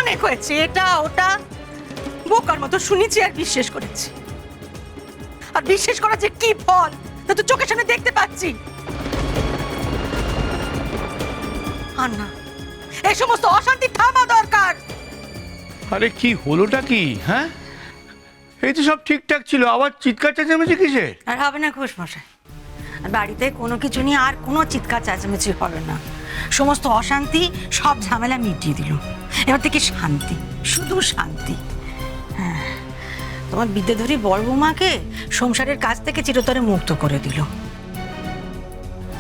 অনেক হয়েছে, এটা ওটা বোকার মতো শুনেছি আর বিশ্বাস করেছি। আর বিশ্বাস করা যে কি ফল তা তো চোখের সামনে দেখতে পাচ্ছি। আর না, এই সমস্ত অশান্তি থামা দরকার। আরে কি হলোটা কি? হ্যাঁ, এই তো সব ঠিকঠাক ছিল, আবার চিৎকার চেঁচামেচি কিসে? আর হবে না ঘোষ মশাই, আর বাড়িতে কোনো কিছু নিয়ে আর কোনো চিৎকার চেঁচামেচি হবে না। সমস্ত অশান্তি সব ঝামেলা মিটিয়ে দিল। এবার থেকে শান্তি, শুধু শান্তি। হ্যাঁ, তোমার বিদ্যাধরী বড় বৌমাকে সংসারের কাজ থেকে চিরতরে মুক্ত করে দিল।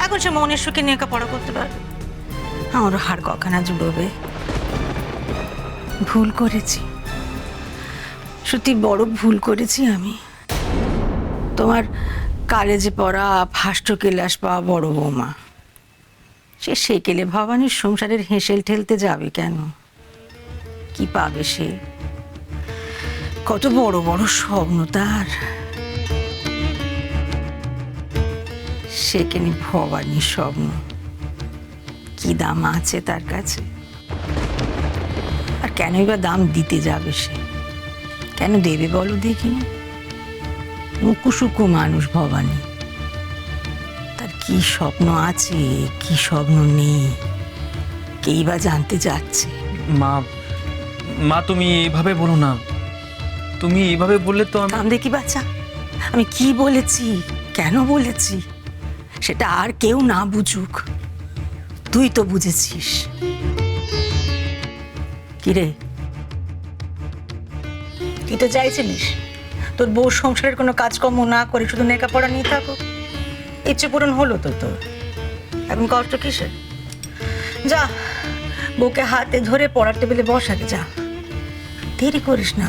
এখন সে মনের সুখে লেখাপড়া করতে পারবে, আমারও হাড় কখানা জুড়োবে। ভুল করেছি, সত্যি বড় ভুল করেছি আমি। তোমার কলেজে পড়া ফার্স্ট ক্লাস পাওয়া বড় বৌমা, সে সেকেলে ভবানীর সংসারের হেঁসেল ঠেলতে যাবে কেন? কি পাবে সে? কত বড় বড় স্বপ্ন তার। সেখানে ভবানীর স্বপ্ন কি দাম আছে তার কাছে? আর কেনই বা দাম দিতে যাবে সে? কেন দেবে বলো দেখি? মুকুসুকু মানুষ ভবানী, তার কি স্বপ্ন আছে কি স্বপ্ন নেই কেই বা জানতে যাচ্ছে। মা, মা তুমি এইভাবে বলো না। তুমি এইভাবে বললে তো দাম দেখি বাচ্চা, আমি কি বলেছি কেন বলেছি সেটা আর কেউ না বুঝুক, তুই তো বুঝেছিস। কিরে, তুই তো চাইছিলিস তোর বউ সংসারের কোনো কাজকর্ম না করে শুধু লেখাপড়া নিয়ে থাকো। ইচ্ছে পূরণ হলো তো তোর, এখন কষ্ট কিসের? যা, বউকে হাতে ধরে পড়ার টেবিলে বসাকে যা, দেরি করিস না।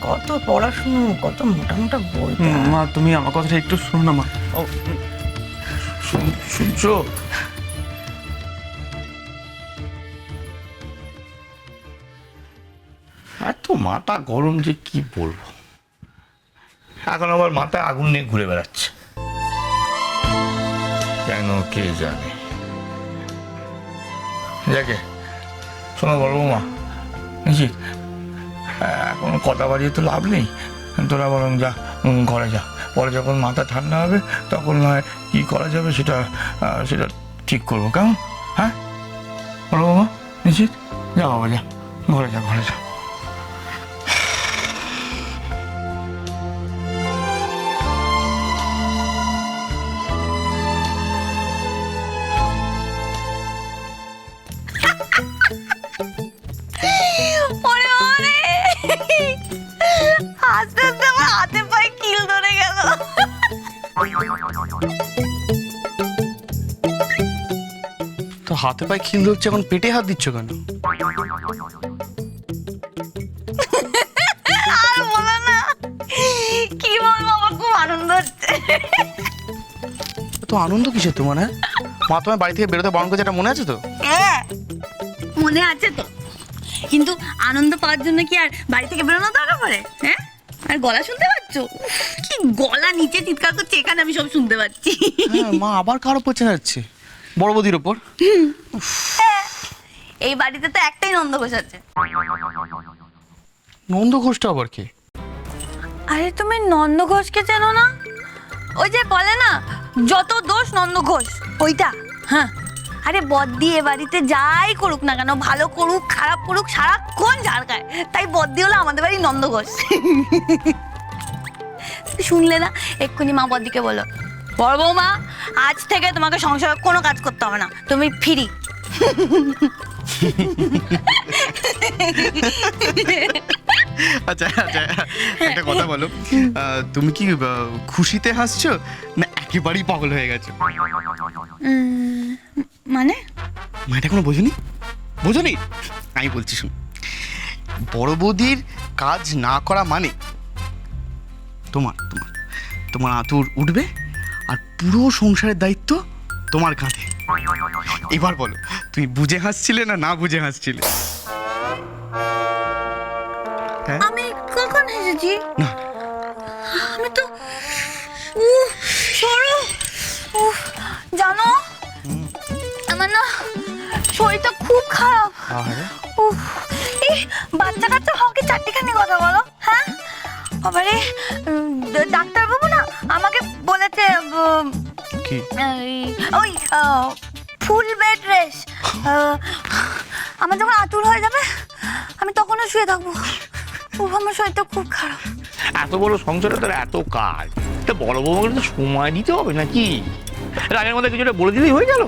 কত পড়াশুনো, কত মোটা মোটা বই। মা তুমি আমার কথাটা একটু শোনো না মা। শুনছো? এত মাথা গরম যে কি বলবো। এখন আবার মাথায় আগুন নিয়ে ঘুরে বেড়াচ্ছে, কেন কে জানে। যাকে শোনো বড় বৌমা, নিশ্চিত এখন কথা বাড়িয়ে তো লাভ নেই। তোরা বরং যা, ঘরে যা, পরে যখন মাথা ঠান্ডা হবে তখন নয় কি করা যাবে সেটা সেটা ঠিক করবো, কেমন? হ্যাঁ বড় বৌমা, নিশ্চিত যা বাবা, যা ঘরে যা, ঘরে যা। আস্তে আস্তে আমার হাতে পায়ে কিল ধরে গেল। তো হাতে পায়ে খিল ধরছে, এখন পেটে হাত দিচ্ছ কেন? আর বলো না, কি বলবো, আমার খুব আনন্দ হচ্ছে। তো আনন্দ কিসের তোমার? হ্যাঁ, মা তোমার বাড়ি থেকে বেরোতে বারণ করেছে, এটা মনে আছে তো? হ্যাঁ মনে আছে তো, কিন্তু আনন্দ পাওয়ার জন্য কি আর বাড়ি থেকে বেরোনো দরকার পড়ে? হ্যাঁ, আর গলা শুনতে পাচ্ছ? কি গলা নিচে চিৎকার করছে, এখানে আমি সব শুনতে পাচ্ছি। হ্যাঁ, মা আবার কার ওপর চেঁচাচ্ছে? বড় বৌদির ওপর? এই বাড়িতে তো একটাই নন্দ ঘোষ আছে। নন্দ ঘোষটা আবার কে? আরে তুমি নন্দ ঘোষকে চেনো না? ওই যে বলে না, যত দোষ নন্দ ঘোষ, ওইটা। হ্যাঁ, আরে বদ্দি এ বাড়িতে যাই করুক না কেন, ভালো করুক খারাপ করুক, সারাক্ষণ ঝাড় খায়। তাই বদ্দি হলো আমাদের বাড়ির নন্দ ঘোষ। শুনলে না, এক্ষুনি মা বদ্দিকে বলো, বড় বৌমা আজ থেকে তোমাকে সংসারে কোনো কাজ করতে হবে না, তুমি ফ্রি। আচ্ছা আচ্ছা, একটা কথা বলো, তুমি কি খুশিতে হাসছো না একেবারেই পাগল হয়ে গেছো? মানে মায়েটা কোনো বোঝনি? বোঝনি? আমি বলছি শুন, বড় বৌদির কাজ না করা মানে তোমার তোমার তোমার আঁতুর উঠবে আর পুরো সংসারের দায়িত্ব তোমার কাঁধে। এবার বলো, তুমি বুঝে হাসছিলে না না বুঝে হাসছিলে? হ্যাঁ? আমি কখন হেসেছি? না, আমি তো সরো। জানো আমার না শরীরটা খুব খারাপ। আরে উফ, বাচ্চা কাচ্চা হওয়াকে চারটিখানি কথা বলো, হ্যাঁ? আবারে ডাক্তারবাবু না আমাকে বলেছে কি? ওই ফুল বেড রেস্ট। আমার যখন আতুর হয়ে যাবে আমি তখনও শুয়ে থাকবো। আমার শরীরটা খুব খারাপ। এত বড় সংসারে তোর এত কাজ, তা বড় বৌমাকে তো সময় দিতে হবে নাকি? রাগের মধ্যে কিছুটা বলে দিলেই হয়ে গেল।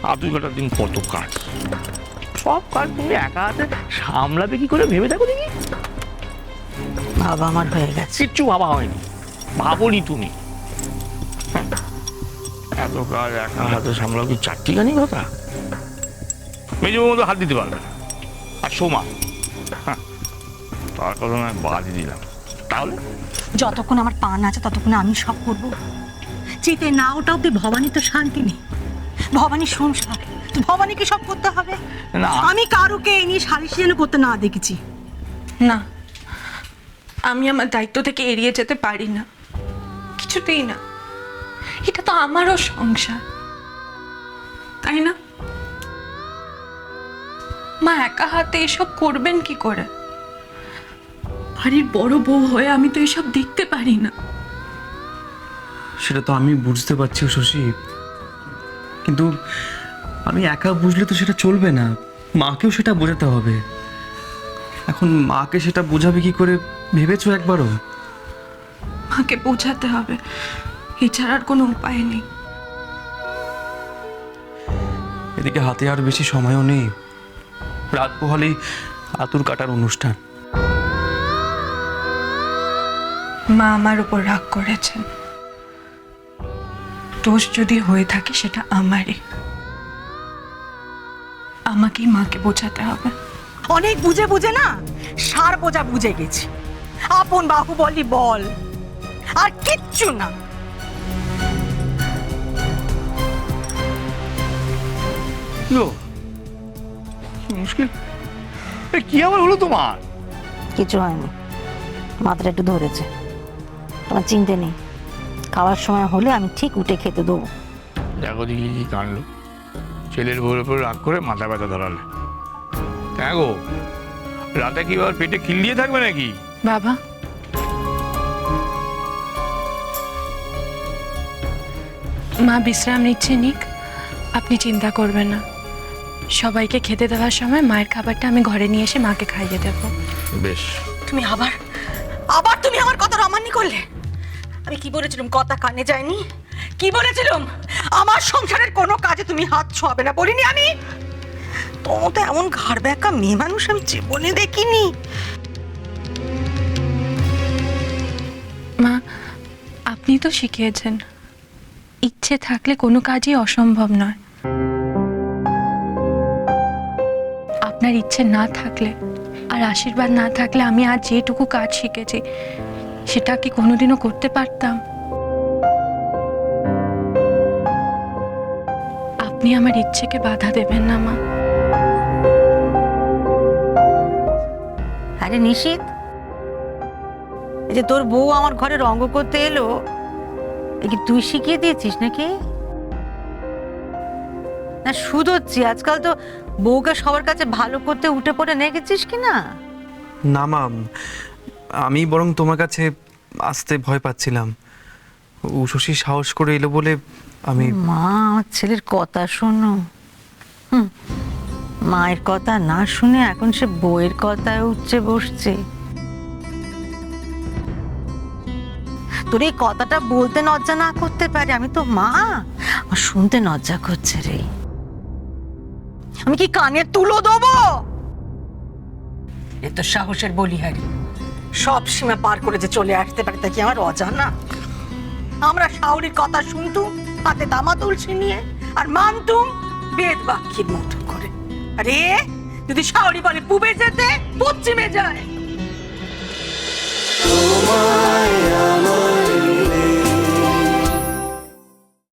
আর 2 ঘন্টার দিন কত কাজ, সব কাজ তুমি একা হাতে সামলাবে কি করে ভেবে দেখো দেখি। বাবা আমার হয়ে গেছে। কিচ্ছু ভাবা হয়নি, ভাবনি তুমি। এত কাজ একা হাতে সামলাও কি চারটিখানি কথা? মেজবাবুর মতো হাত দিতে পারবে না। আর সোমা, তার কথা নয় বাদই দিলাম। তাহলে যতক্ষণ আমার পান আছে ততক্ষণ আমি সব করব। চিতে না ওটা অব্দি ভবানী তো শান্তি নেই। ভবানী সংসার, ভবানীকে সব করতে হবে। না। আমি কারুকে এই নিয়ে সালিশি যেন করতে না দেখেছি। না, আমি আমার দায়িত্ব থেকে এড়িয়ে যেতে পারি না, কিছুতেই না। এটা তো আমারও সংসার, তাই না? মা একা হাতে এসব করবেন কি করে? বাড়ির বড় বউ হয়ে আমি তো এসব দেখতে পারি না। সেটা তো আমি বুঝতে পারছি শশী, কিন্তু আমি একা বুঝলে তো সেটা চলবে না, মাকেও সেটা বোঝাতে হবে। এখন মাকে সেটা বোঝাবে কি করে ভেবেছো একবারও? মাকে বোঝাতে হবে, এছাড়া আর কোনো উপায় নেই। এদিকে হাতে আর বেশি সময়ও নেই, রাত পোহালেই আতুর কাটার অনুষ্ঠান। মা আমার উপর রাগ করেছেন, দোষ যদি হয়ে থাকে সেটা আমারই। আমাকেই মাকে বোঝাতে হবে। অনেক বুঝে বুঝে না সার বোঝা বুঝে গেছি। আপন বাহু বলি বল, আর কিচ্ছু না। মুশকিল, কি আবার হলো তোমার? কিছু হয়নি, মাথাটা একটু ধরেছে। তোমার চিন্তা নেই, খাওয়ার সময় হলে আমি ঠিক উঠে খেতে দেবো। দেখো দেখি কি কানলো, ছেলের বউর উপর রাগ করে মাথা ব্যথা ধরালে। হ্যাঁ গো, রাতে কি আবার পেটে খিল দিয়ে থাকবে নাকি? বাবা, মা বিশ্রাম নিচ্ছে নিক, আপনি চিন্তা করবেন না। সবাইকে খেতে দেওয়ার সময় মায়ের খাবারটা আমি ঘরে নিয়ে এসে মাকে খাইয়ে দেব। বেশ। তুমি আবার আবার তুমি আমার কথা অমান্য করলে। আমি কি বলেছিলাম কথা কানে যায়নি? কি বলেছিলাম আমার সংসারের কোনো কাজে তুমি হাত ছোঁয়াবে না বলিনি আমি? তোমার তো এমন ঘাড় ব্যাকা মেয়ে মানুষ আমি জীবনে দেখিনি। মা, আপনি তো শিখিয়েছেন ইচ্ছে থাকলে কোনো কাজই অসম্ভব নয়। আপনার ইচ্ছে না থাকলে আর আশীর্বাদ না থাকলে আমি আজ যেটুকু কাজ শিখেছি সেটা কি কোনোদিনও করতে পারতাম? আপনি আমার ইচ্ছেকে বাধা দেবেন না মা। আরে নিশিত, এই যে তোর বউ আমার ঘরে রঙ্গ করতে এলো, এ কি তুই শিখিয়ে দিয়েছিস নাকি? না শুধোচ্ছি, আজকাল তো বউকে সবার কাছে ভালো করতে উঠে পড়ে নেগেছিস কি না? না মা, আমি বরং তোমার কাছে আসতে ভয় পাচ্ছিলাম। শশী সাহস করে এলো বলে আমি। মা, আমার ছেলের কথা শোনো। মায়ের কথা না শুনে এখন সে বউয়ের কথায় উঠছে বসছে। তোর এই কথাটা বলতে লজ্জা না করতে পারে, আমি তো মা, আমার শুনতে লজ্জা করছে রে। আমি কি কানে তুলো দেবো? এ তো সাহসের বলিহারি, সব সীমা পার করে যে চলে আসতে পারে তা কি আমার অজানা? আমরা শাওরির কথা শুনতুম হাতে তামা তুলসী নিয়ে, আর মানতুম বেদ বাক্যের মতো করে। আরে যদি শাওরি বলে পূবে যেতে, পশ্চিমে যায়।